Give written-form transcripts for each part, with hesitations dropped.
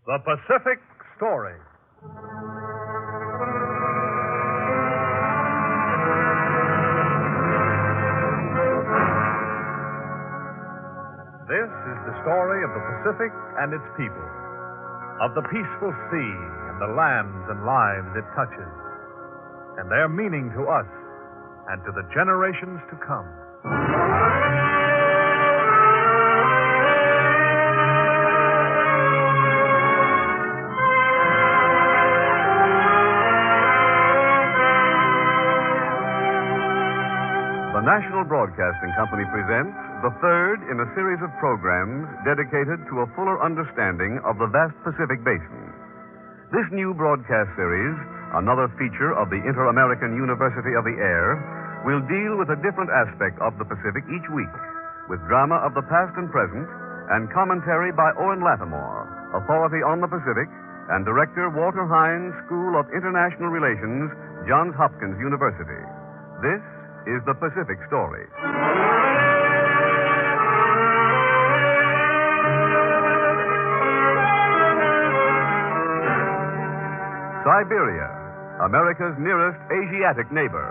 The Pacific Story. This is the story of the Pacific and its people, of the peaceful sea and the lands and lives it touches, and their meaning to us and to the generations to come. The National Broadcasting Company presents the third in a series of programs dedicated to a fuller understanding of the vast Pacific Basin. This new broadcast series, another feature of the Inter-American University of the Air, will deal with a different aspect of the Pacific each week, with drama of the past and present, and commentary by Owen Lattimore, authority on the Pacific, and Director Walter Hines, School of International Relations, Johns Hopkins University. This is the Pacific Story. Siberia, America's nearest Asiatic neighbor.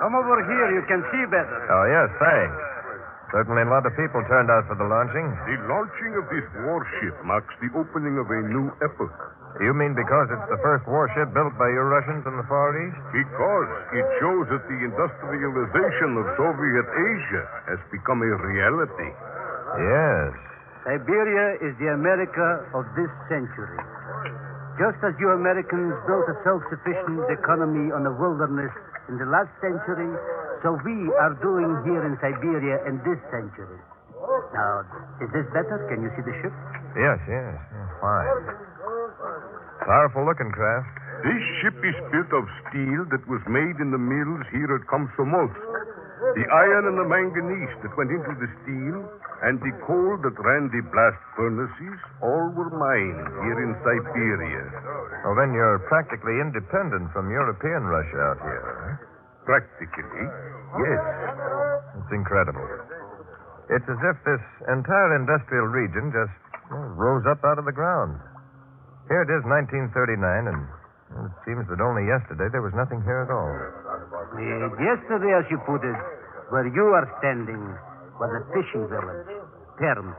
Come over here. You can see better. Oh, yes, thanks. Certainly a lot of people turned out for the launching. The launching of this warship marks the opening of a new epoch. You mean because it's the first warship built by your Russians in the Far East? Because it shows that the industrialization of Soviet Asia has become a reality. Yes. Siberia is the America of this century. Just as you Americans built a self-sufficient economy on the wilderness in the last century, so we are doing here in Siberia in this century. Now, is this better? Can you see the ship? Yes. Fine. Powerful looking craft. This ship is built of steel that was made in the mills here at Komsomolsk. The iron and the manganese that went into the steel and the coal that ran the blast furnaces all were mined here in Siberia. Well, then you're practically independent from European Russia out here, huh? Practically, yes. It's incredible. It's as if this entire industrial region just rose up out of the ground. Here it is, 1939, and it seems that only yesterday there was nothing here at all. Yesterday, as you put it, where you are standing, was a fishing village, Terms.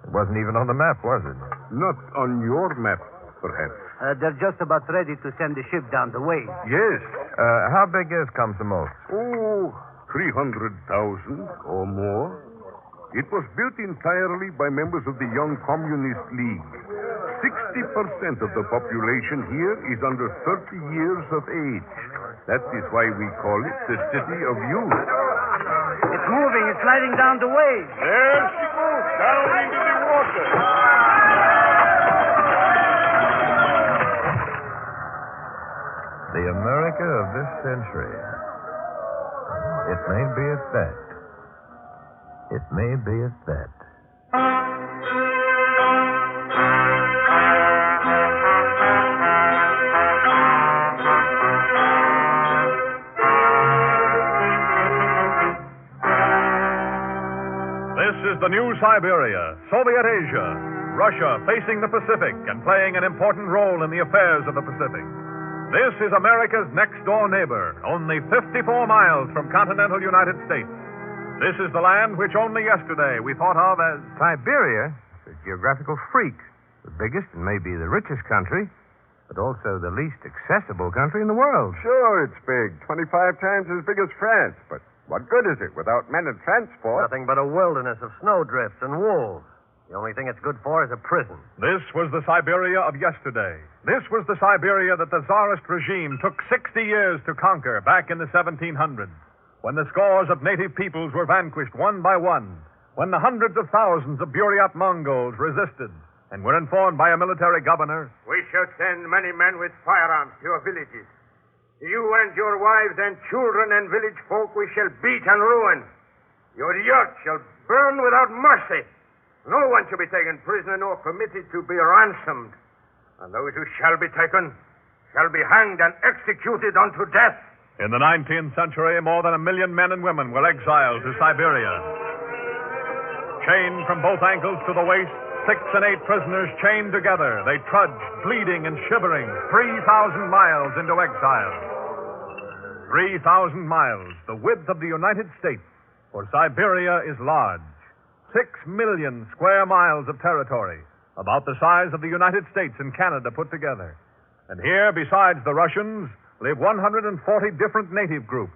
It wasn't even on the map, was it? Not on your map, perhaps. They're just about ready to send the ship down the way. Yes. How big is Komsomolsk? Oh, 300,000 or more. It was built entirely by members of the Young Communist League. 60% of the population here is under 30 years of age. That is why we call it the City of Youth. It's moving. It's sliding down the way. There she goes, down into the water. The America of this century. It may be at that. It may be at that. This is the new Siberia, Soviet Asia, Russia facing the Pacific and playing an important role in the affairs of the Pacific. This is America's next-door neighbor, only 54 miles from continental United States. This is the land which only yesterday we thought of as... Siberia is a geographical freak. The biggest and maybe the richest country, but also the least accessible country in the world. Sure, it's big. 25 times as big as France. But what good is it without men and transport? Nothing but a wilderness of snowdrifts and wolves. The only thing it's good for is a prison. This was the Siberia of yesterday. This was the Siberia that the Tsarist regime took 60 years to conquer back in the 1700s, when the scores of native peoples were vanquished one by one, when the hundreds of thousands of Buryat Mongols resisted and were informed by a military governor, "We shall send many men with firearms to your villages. You and your wives and children and village folk we shall beat and ruin. Your yacht shall burn without mercy. No one shall be taken prisoner nor permitted to be ransomed. And those who shall be taken shall be hanged and executed unto death. In the 19th century, more than 1 million men and women were exiled to Siberia. Chained from both ankles to the waist, 6 and 8 prisoners chained together, they trudged, bleeding and shivering, 3,000 miles into exile. 3,000 miles, the width of the United States, for Siberia is large. 6 million square miles of territory, about the size of the United States and Canada put together. And here, besides the Russians, live 140 different native groups.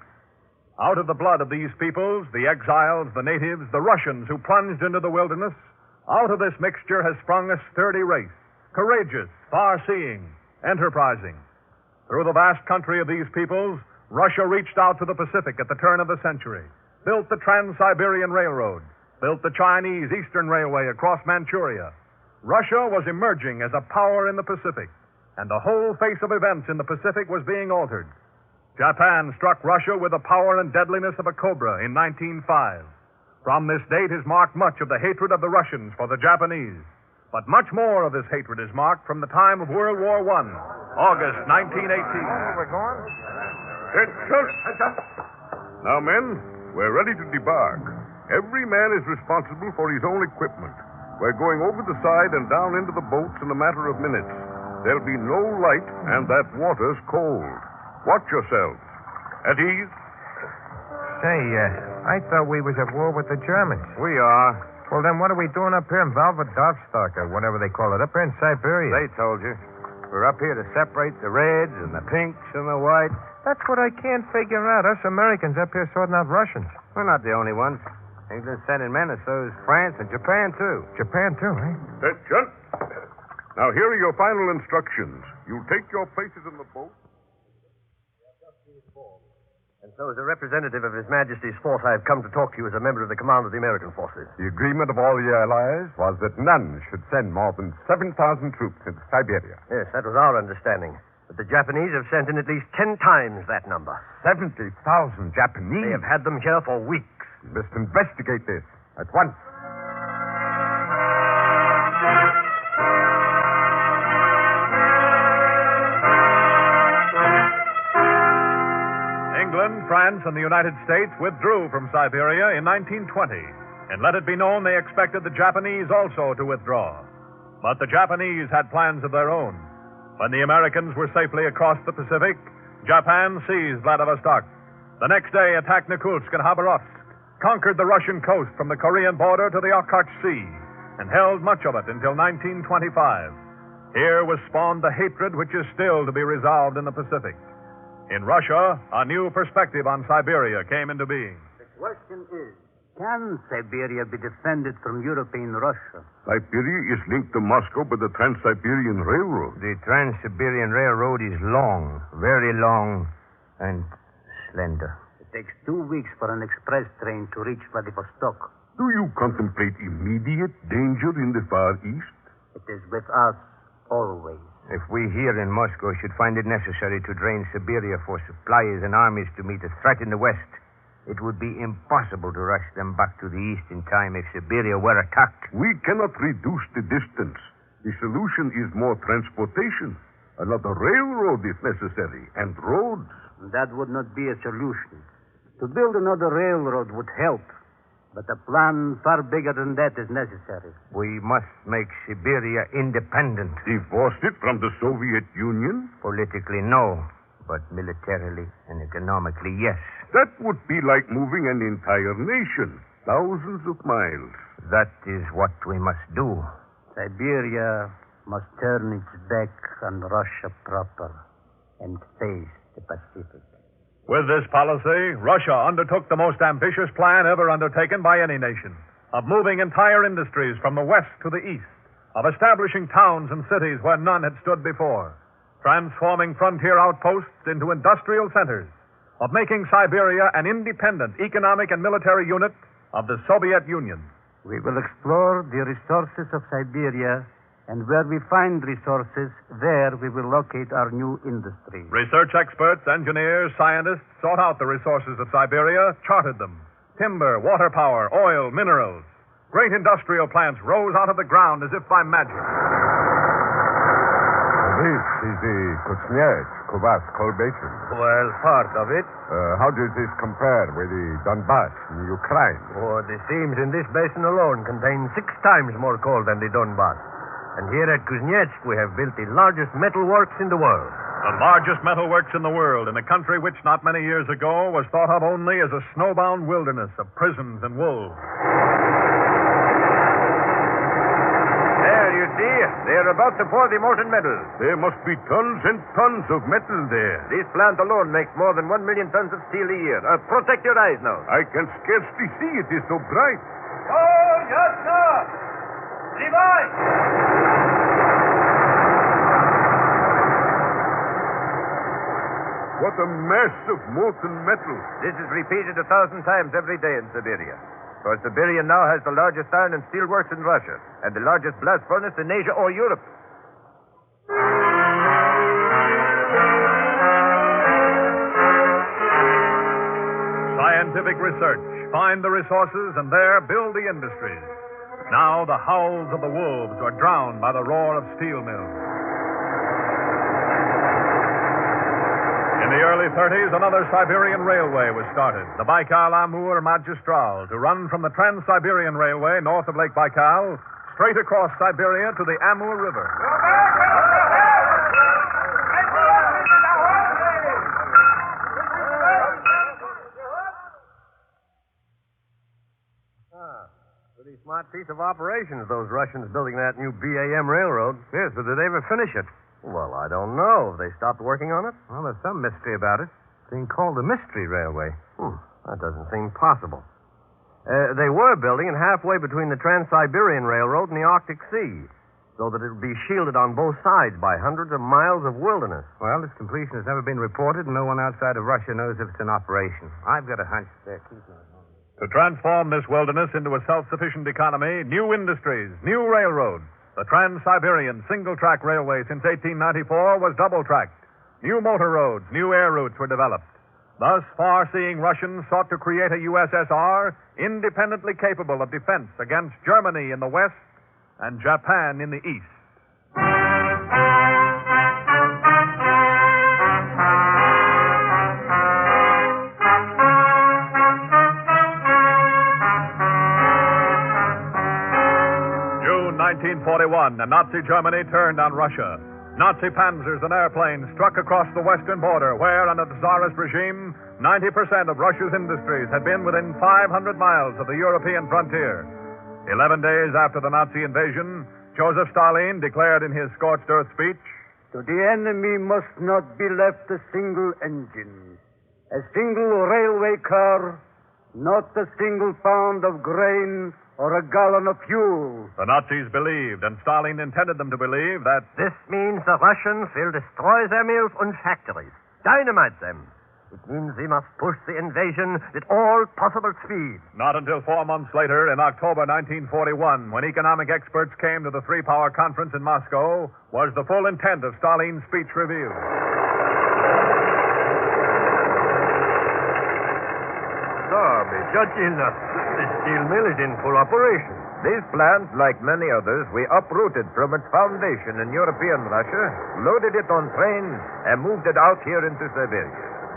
Out of the blood of these peoples, the exiles, the natives, the Russians who plunged into the wilderness, out of this mixture has sprung a sturdy race, courageous, far-seeing, enterprising. Through the vast country of these peoples, Russia reached out to the Pacific at the turn of the century, built the Trans-Siberian Railroad, built the Chinese Eastern Railway across Manchuria. Russia was emerging as a power in the Pacific, and the whole face of events in the Pacific was being altered. Japan struck Russia with the power and deadliness of a cobra in 1905. From this date is marked much of the hatred of the Russians for the Japanese. But much more of this hatred is marked from the time of World War I, August 1918. We're going? Now, men, we're ready to debark. Every man is responsible for his own equipment. We're going over the side and down into the boats in a matter of minutes. There'll be no light, and that water's cold. Watch yourselves. At ease. Say, I thought we was at war with the Germans. We are. Well, then what are we doing up here in Valverdovstok, or whatever they call it, up here in Siberia? They told you. We're up here to separate the reds and the pinks and the whites. That's what I can't figure out. Us Americans up here sorting out Russians. We're not the only ones. England's sending men, and so's France and Japan, too. Japan, too, eh? Attention. Now, here are your final instructions. You take your places in the boat. And so, as a representative of His Majesty's force, I have come to talk to you as a member of the command of the American forces. The agreement of all the allies was that none should send more than 7,000 troops into Siberia. Yes, that was our understanding. But the Japanese have sent in at least 10 times that number. 70,000 Japanese? They have had them here for weeks. You must investigate this at once. England, France, and the United States withdrew from Siberia in 1920, and let it be known they expected the Japanese also to withdraw. But the Japanese had plans of their own. When the Americans were safely across the Pacific, Japan seized Vladivostok. The next day attacked Nikulsk and Khabarovsk, conquered the Russian coast from the Korean border to the Okhotsk Sea, and held much of it until 1925. Here was spawned the hatred which is still to be resolved in the Pacific. In Russia, a new perspective on Siberia came into being. The question is, can Siberia be defended from European Russia? Siberia is linked to Moscow by the Trans-Siberian Railroad. The Trans-Siberian Railroad is long, very long, and slender. It takes 2 weeks for an express train to reach Vladivostok. Do you contemplate immediate danger in the Far East? It is with us always. If we here in Moscow should find it necessary to drain Siberia for supplies and armies to meet a threat in the West, it would be impossible to rush them back to the East in time if Siberia were attacked. We cannot reduce the distance. The solution is more transportation. Another railroad is necessary, and roads. That would not be a solution. To build another railroad would help, but a plan far bigger than that is necessary. We must make Siberia independent. Divorce it from the Soviet Union? Politically, no. But militarily and economically, yes. That would be like moving an entire nation, thousands of miles. That is what we must do. Siberia must turn its back on Russia proper and face the Pacific. With this policy, Russia undertook the most ambitious plan ever undertaken by any nation, of moving entire industries from the west to the east, of establishing towns and cities where none had stood before, transforming frontier outposts into industrial centers, of making Siberia an independent economic and military unit of the Soviet Union. We will explore the resources of Siberia And where we find resources, there we will locate our new industry. Research experts, engineers, scientists sought out the resources of Siberia, charted them. Timber, water power, oil, minerals. Great industrial plants rose out of the ground as if by magic. This is the Kuznets-Kubas coal basin. Well, part of it. How does this compare with the Donbass in Ukraine? Oh, the seams in this basin alone contain 6 times more coal than the Donbass. And here at Kuznets, we have built the largest metal works in the world. The largest metalworks in the world, in a country which not many years ago was thought of only as a snowbound wilderness of prisons and wolves. There, you see, they're about to pour the molten metal. There must be tons and tons of metal there. This plant alone makes more than 1 million tons of steel a year. Protect your eyes now. I can scarcely see, it is so bright. Oh, yes, sir. Levi! What a mass of molten metal. This is repeated 1,000 times every day in Siberia. For Siberia now has the largest iron and steel works in Russia and the largest blast furnace in Asia or Europe. Scientific research. Find the resources and there build the industries. Now the howls of the wolves are drowned by the roar of steel mills. In the early 30s, another Siberian railway was started, the Baikal-Amur Magistral, to run from the Trans-Siberian Railway north of Lake Baikal straight across Siberia to the Amur River. Pretty smart piece of operations, those Russians building that new BAM railroad. Yes, but did they ever finish it? Well, I don't know. Have they stopped working on it? Well, there's some mystery about it. It's being called the Mystery Railway. That doesn't seem possible. They were building it halfway between the Trans-Siberian Railroad and the Arctic Sea, so that it would be shielded on both sides by hundreds of miles of wilderness. Well, its completion has never been reported, and no one outside of Russia knows if it's in operation. I've got a hunch there. To transform this wilderness into a self-sufficient economy, new industries, new railroads. The Trans-Siberian single-track railway since 1894 was double-tracked. New motor roads, new air routes were developed. Thus, far-seeing Russians sought to create a USSR independently capable of defense against Germany in the west and Japan in the east. June 1941, and Nazi Germany turned on Russia. Nazi panzers and airplanes struck across the western border, where, under the Tsarist regime, 90% of Russia's industries had been within 500 miles of the European frontier. 11 days after the Nazi invasion, Joseph Stalin declared in his scorched earth speech, To the enemy must not be left a single engine, a single railway car, not a single pound of grain or a gallon of fuel. The Nazis believed, and Stalin intended them to believe, that This means the Russians will destroy their mills and factories, dynamite them. It means they must push the invasion with all possible speed. not until 4 months later, in October 1941, when economic experts came to the three-power conference in Moscow, was the full intent of Stalin's speech revealed. Judging the steel mill is in full operation. This plant, like many others, we uprooted from its foundation in European Russia, loaded it on trains, and moved it out here into Siberia.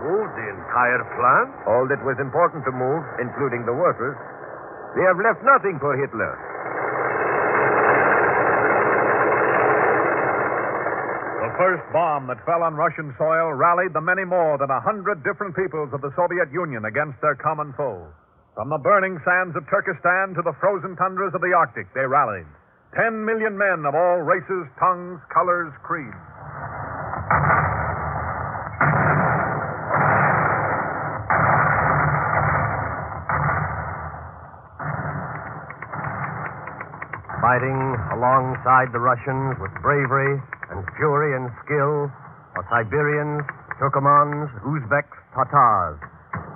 Move the entire plant? All that was important to move, including the workers. We have left nothing for Hitler. The first bomb that fell on Russian soil rallied the many more than 100 different peoples of the Soviet Union against their common foe. From the burning sands of Turkestan to the frozen tundras of the Arctic, they rallied. 10 million men of all races, tongues, colors, creeds. Fighting alongside the Russians with bravery and fury and skill are Siberians, Turkomans, Uzbeks, Tatars.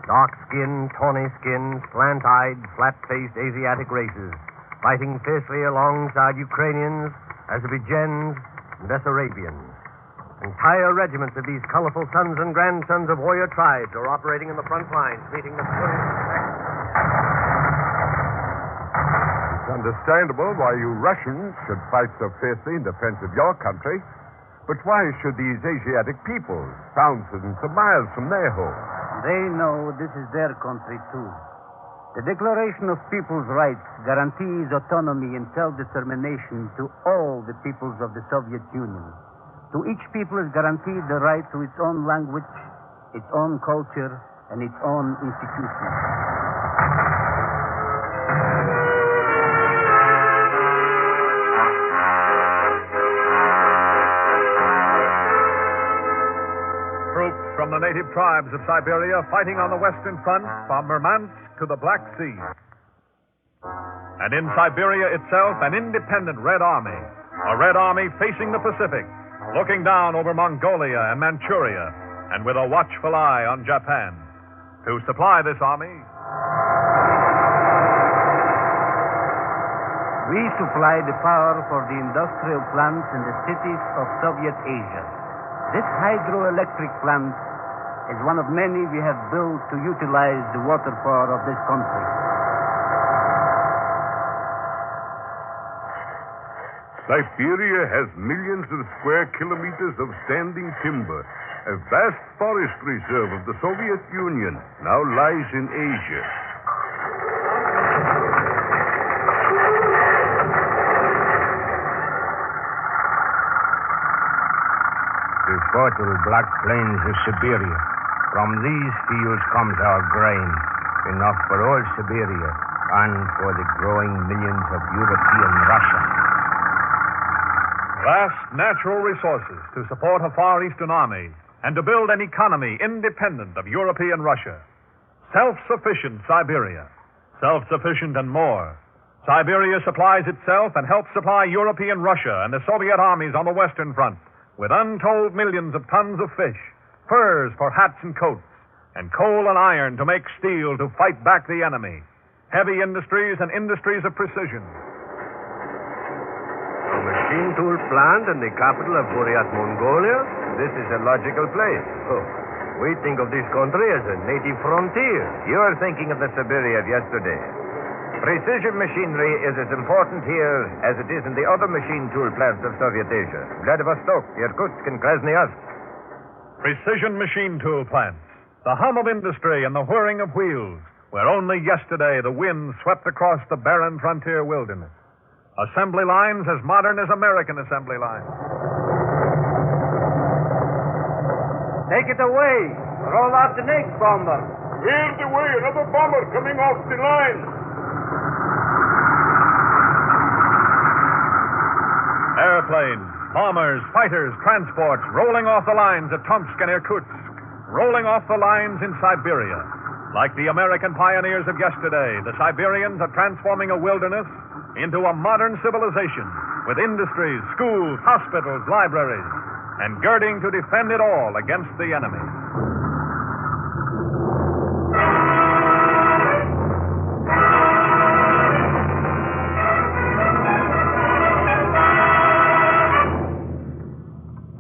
Dark-skinned, tawny-skinned, slant-eyed, flat-faced Asiatic races, fighting fiercely alongside Ukrainians, Azerbaijans, and Bessarabians. Entire regiments of these colorful sons and grandsons of warrior tribes are operating in the front lines, meeting the It's understandable why you Russians should fight so fiercely in defense of your country. But why should these Asiatic peoples, thousands of miles from their home? They know this is their country, too. The Declaration of People's Rights guarantees autonomy and self-determination to all the peoples of the Soviet Union. To each people is guaranteed the right to its own language, its own culture, and its own institutions. Troops from the native tribes of Siberia fighting on the Western Front from Murmansk to the Black Sea. And in Siberia itself, an independent Red Army. A Red Army facing the Pacific, looking down over Mongolia and Manchuria, and with a watchful eye on Japan. To supply this army, We supply the power for the industrial plants in the cities of Soviet Asia. This hydroelectric plant is one of many we have built to utilize the water power of this country. Siberia has millions of square kilometers of standing timber. A vast forest reserve of the Soviet Union now lies in Asia. The fertile black plains of Siberia. From these fields comes our grain, enough for all Siberia and for the growing millions of European Russia. vast natural resources to support a Far Eastern army and to build an economy independent of European Russia. Self-sufficient Siberia. Self-sufficient and more. Siberia supplies itself and helps supply European Russia and the Soviet armies on the Western Front with untold millions of tons of fish, furs for hats and coats, and coal and iron to make steel to fight back the enemy. Heavy industries and industries of precision. A machine tool plant in the capital of Buryat, Mongolia? This is a logical place. Oh, we think of this country as a native frontier. You're thinking of the Siberia of yesterday. Precision machinery is as important here as it is in the other machine tool plants of Soviet Asia. Vladivostok, Irkutsk, and Krasnoyarsk. Precision machine tool plants. The hum of industry and the whirring of wheels, where only yesterday the wind swept across the barren frontier wilderness. Assembly lines as modern as American assembly lines. Take it away. Roll out the next bomber. Clear the way. Another bomber coming off the line. Airplanes, bombers, fighters, transports rolling off the lines at Tomsk and Irkutsk, rolling off the lines in Siberia. Like the American pioneers of yesterday, the Siberians are transforming a wilderness into a modern civilization with industries, schools, hospitals, libraries, and girding to defend it all against the enemy.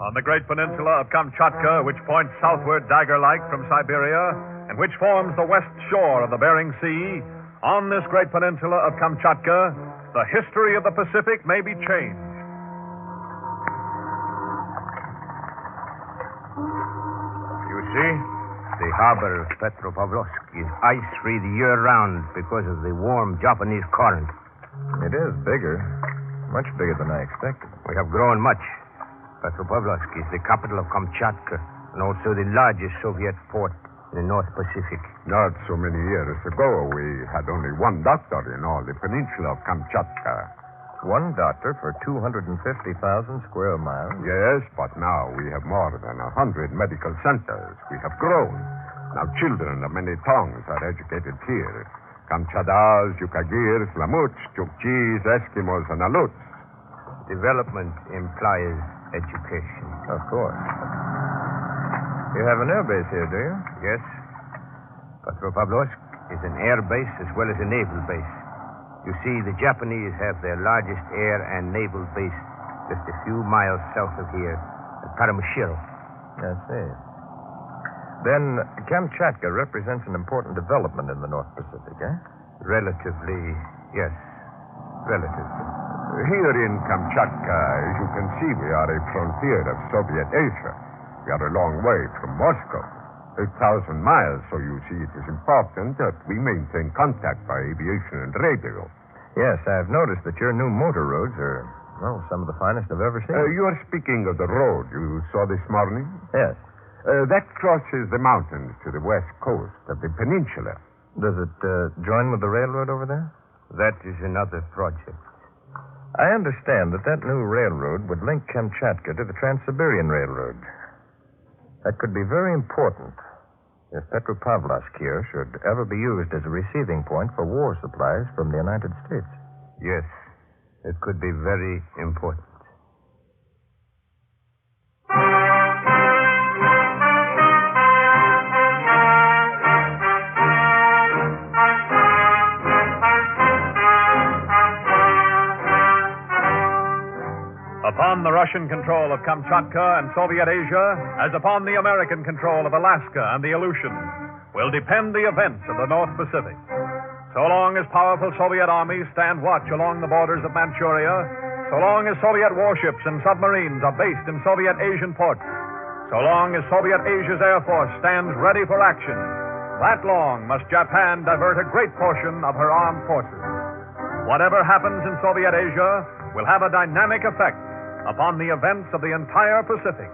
On the great peninsula of Kamchatka, which points southward dagger-like from Siberia, and which forms the west shore of the Bering Sea, on this great peninsula of Kamchatka, the history of the Pacific may be changed. You see, the harbor of Petropavlovsk is ice-free the year round because of the warm Japanese current. It is bigger. Much bigger than I expected. We have grown much. Petropavlovsk is the capital of Kamchatka and also the largest Soviet port in the North Pacific. Not so many years ago, we had only one doctor in all the peninsula of Kamchatka. One doctor for 250,000 square miles? Yes, but now we have more than 100 medical centers. We have grown. Now children of many tongues are educated here. Kamchadas, Yukagirs, Lamuts, Chukchis, Eskimos, and Aluts. Development implies education. Of course. You have an air base here, do you? Yes. Petropavlovsk is an air base as well as a naval base. You see, the Japanese have their largest air and naval base just a few miles south of here at Paramushiro. I see. Then Kamchatka represents an important development in the North Pacific, eh? Relatively, yes. Relatively. Here in Kamchatka, as you can see, we are a frontier of Soviet Asia. We are a long way from Moscow. 8,000 miles, so you see it is important that we maintain contact by aviation and radio. Yes, I've noticed that your new motor roads are, well, some of the finest I've ever seen. You are speaking of the road you saw this morning? Yes. That crosses the mountains to the west coast of the peninsula. Does it join with the railroad over there? That is another project. I understand that new railroad would link Kamchatka to the Trans-Siberian Railroad. That could be very important if Petropavlovsk here should ever be used as a receiving point for war supplies from the United States. Yes, it could be very important. Upon the Russian control of Kamchatka and Soviet Asia, as upon the American control of Alaska and the Aleutians, will depend the events of the North Pacific. So long as powerful Soviet armies stand watch along the borders of Manchuria, so long as Soviet warships and submarines are based in Soviet Asian ports, so long as Soviet Asia's Air Force stands ready for action, that long must Japan divert a great portion of her armed forces. Whatever happens in Soviet Asia will have a dynamic effect upon the events of the entire Pacific.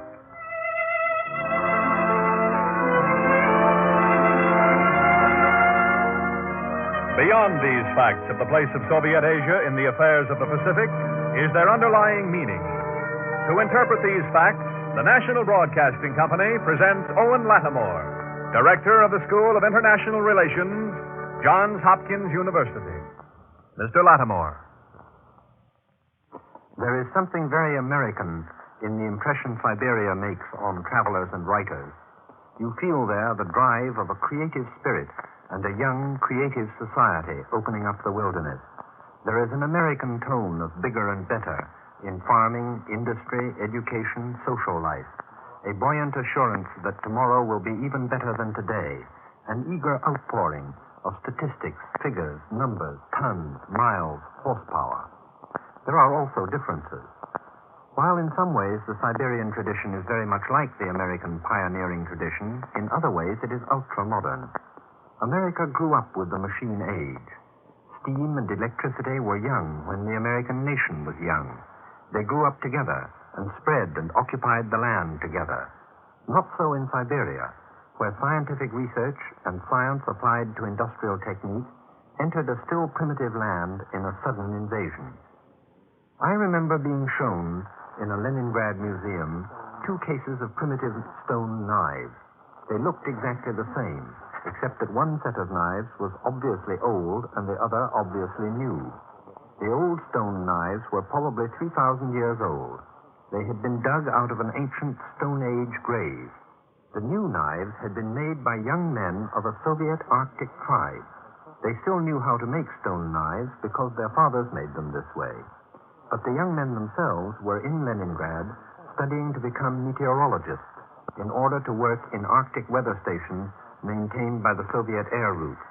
Beyond these facts of the place of Soviet Asia in the affairs of the Pacific is their underlying meaning. To interpret these facts, the National Broadcasting Company presents Owen Lattimore, Director of the School of International Relations, Johns Hopkins University. Mr. Lattimore. There is something very American in the impression Siberia makes on travelers and writers. You feel there the drive of a creative spirit and a young, creative society opening up the wilderness. There is an American tone of bigger and better in farming, industry, education, social life. A buoyant assurance that tomorrow will be even better than today. An eager outpouring of statistics, figures, numbers, tons, miles, horsepower. There are also differences. While in some ways the Siberian tradition is very much like the American pioneering tradition, in other ways it is ultra-modern. America grew up with the machine age. Steam and electricity were young when the American nation was young. They grew up together and spread and occupied the land together. Not so in Siberia, where scientific research and science applied to industrial technique entered a still primitive land in a sudden invasion. I remember being shown in a Leningrad museum 2 cases of primitive stone knives. They looked exactly the same, except that one set of knives was obviously old and the other obviously new. The old stone knives were probably 3,000 years old. They had been dug out of an ancient Stone Age grave. The new knives had been made by young men of a Soviet Arctic tribe. They still knew how to make stone knives because their fathers made them this way. But the young men themselves were in Leningrad studying to become meteorologists in order to work in Arctic weather stations maintained by the Soviet air route.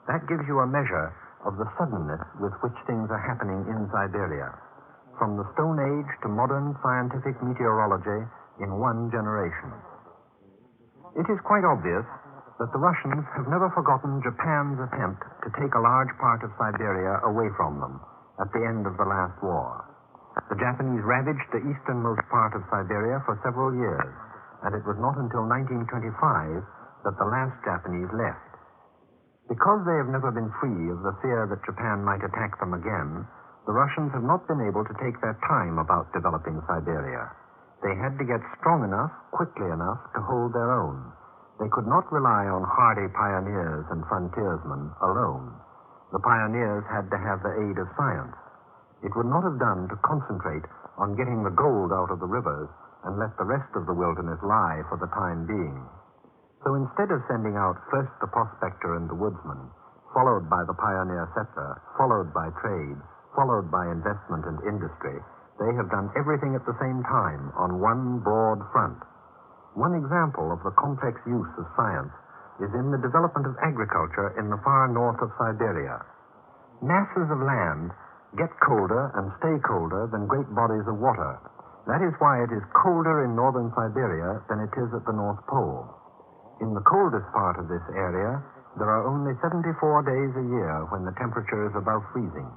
That gives you a measure of the suddenness with which things are happening in Siberia. From the Stone Age to modern scientific meteorology in one generation. It is quite obvious that the Russians have never forgotten Japan's attempt to take a large part of Siberia away from them at the end of the last war. The Japanese ravaged the easternmost part of Siberia for several years, and it was not until 1925 that the last Japanese left. Because they have never been free of the fear that Japan might attack them again, the Russians have not been able to take their time about developing Siberia. They had to get strong enough, quickly enough, to hold their own. They could not rely on hardy pioneers and frontiersmen alone. The pioneers had to have the aid of science. It would not have done to concentrate on getting the gold out of the rivers and let the rest of the wilderness lie for the time being. So instead of sending out first the prospector and the woodsman, followed by the pioneer settler, followed by trade, followed by investment and industry, they have done everything at the same time on one broad front. One example of the complex use of science is in the development of agriculture in the far north of Siberia. Masses of land get colder and stay colder than great bodies of water. That is why it is colder in northern Siberia than it is at the North Pole. In the coldest part of this area, there are only 74 days a year when the temperature is above freezing,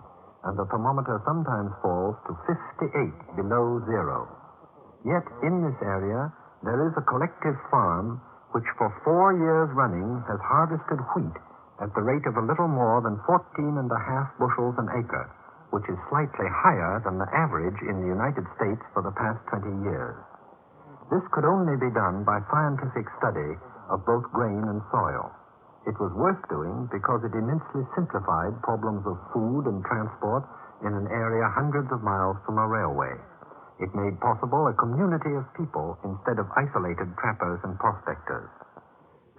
and the thermometer sometimes falls to 58 below zero. Yet in this area, there is a collective farm which for 4 years running has harvested wheat at the rate of a little more than 14.5 bushels an acre, which is slightly higher than the average in the United States for the past 20 years. This could only be done by scientific study of both grain and soil. It was worth doing because it immensely simplified problems of food and transport in an area hundreds of miles from a railway. It made possible a community of people instead of isolated trappers and prospectors.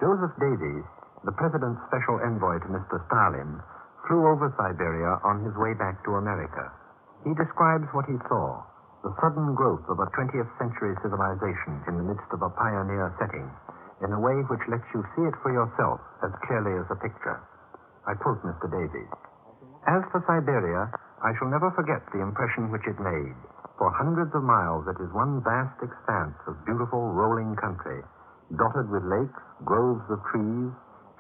Joseph Davies, the President's special envoy to Mr. Stalin, flew over Siberia on his way back to America. He describes what he saw, the sudden growth of a 20th century civilization in the midst of a pioneer setting, in a way which lets you see it for yourself as clearly as a picture. I quote Mr. Davies. As for Siberia, I shall never forget the impression which it made. For hundreds of miles it is one vast expanse of beautiful rolling country, dotted with lakes, groves of trees,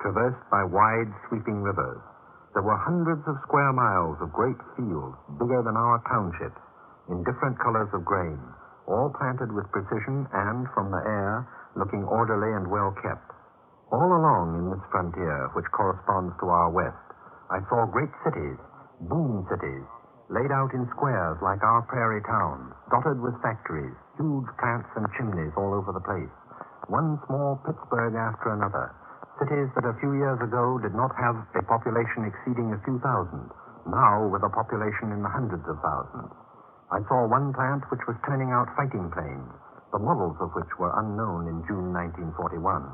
traversed by wide sweeping rivers. There were hundreds of square miles of great fields, bigger than our townships, in different colors of grain, all planted with precision and, from the air, looking orderly and well kept. All along in this frontier, which corresponds to our west, I saw great cities, boom cities, laid out in squares like our prairie towns, dotted with factories, huge plants and chimneys all over the place, one small Pittsburgh after another, cities that a few years ago did not have a population exceeding a few thousand, now with a population in the hundreds of thousands. I saw one plant which was turning out fighting planes, the models of which were unknown in June 1941,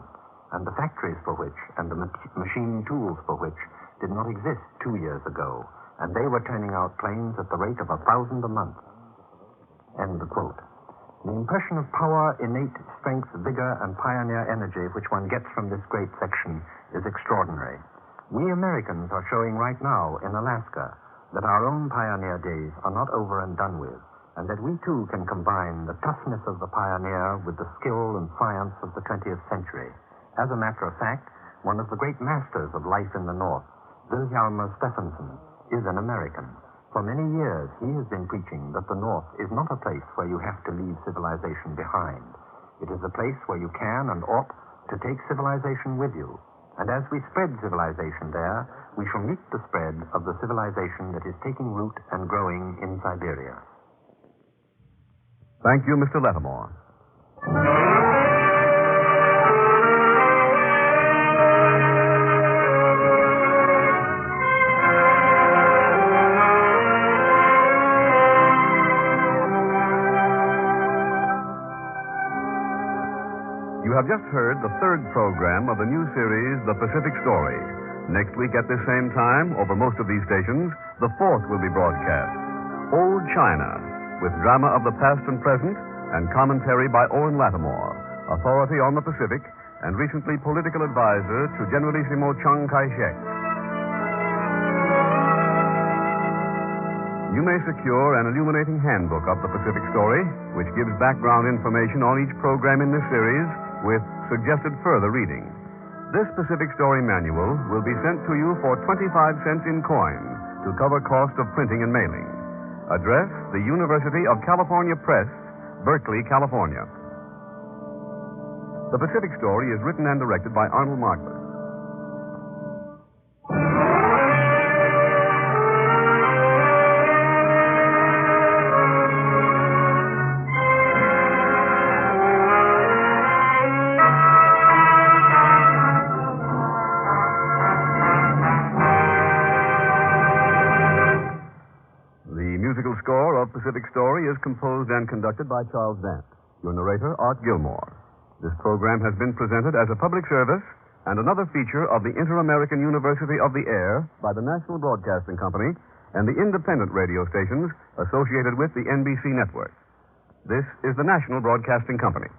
and the factories for which and the machine tools for which did not exist 2 years ago, and they were turning out planes at the rate of 1,000 a month. End the quote. The impression of power, innate strength, vigor, and pioneer energy which one gets from this great section is extraordinary. We Americans are showing right now in Alaska that our own pioneer days are not over and done with, and that we too can combine the toughness of the pioneer with the skill and science of the 20th century. As a matter of fact, one of the great masters of life in the North, Wilhelm Stephenson, is an American. For many years, he has been preaching that the North is not a place where you have to leave civilization behind. It is a place where you can and ought to take civilization with you. And as we spread civilization there, we shall meet the spread of the civilization that is taking root and growing in Siberia. Thank you, Mr. Lattimore. You have just heard the third program of the new series, The Pacific Story. Next week at this same time, over most of these stations, the fourth will be broadcast, Old China, with drama of the past and present and commentary by Owen Lattimore, authority on the Pacific and recently political advisor to Generalissimo Chiang Kai-shek. You may secure an illuminating handbook of the Pacific Story, which gives background information on each program in this series with suggested further reading. This Pacific Story manual will be sent to you for 25 cents in coin to cover cost of printing and mailing. Address, the University of California Press, Berkeley, California. The Pacific Story is written and directed by Arnold Marcus. Pacific Story is composed and conducted by Charles Dant. Your narrator, Art Gilmore. This program has been presented as a public service and another feature of the Inter-American University of the Air by the National Broadcasting Company and the independent radio stations associated with the NBC network. This is the National Broadcasting Company.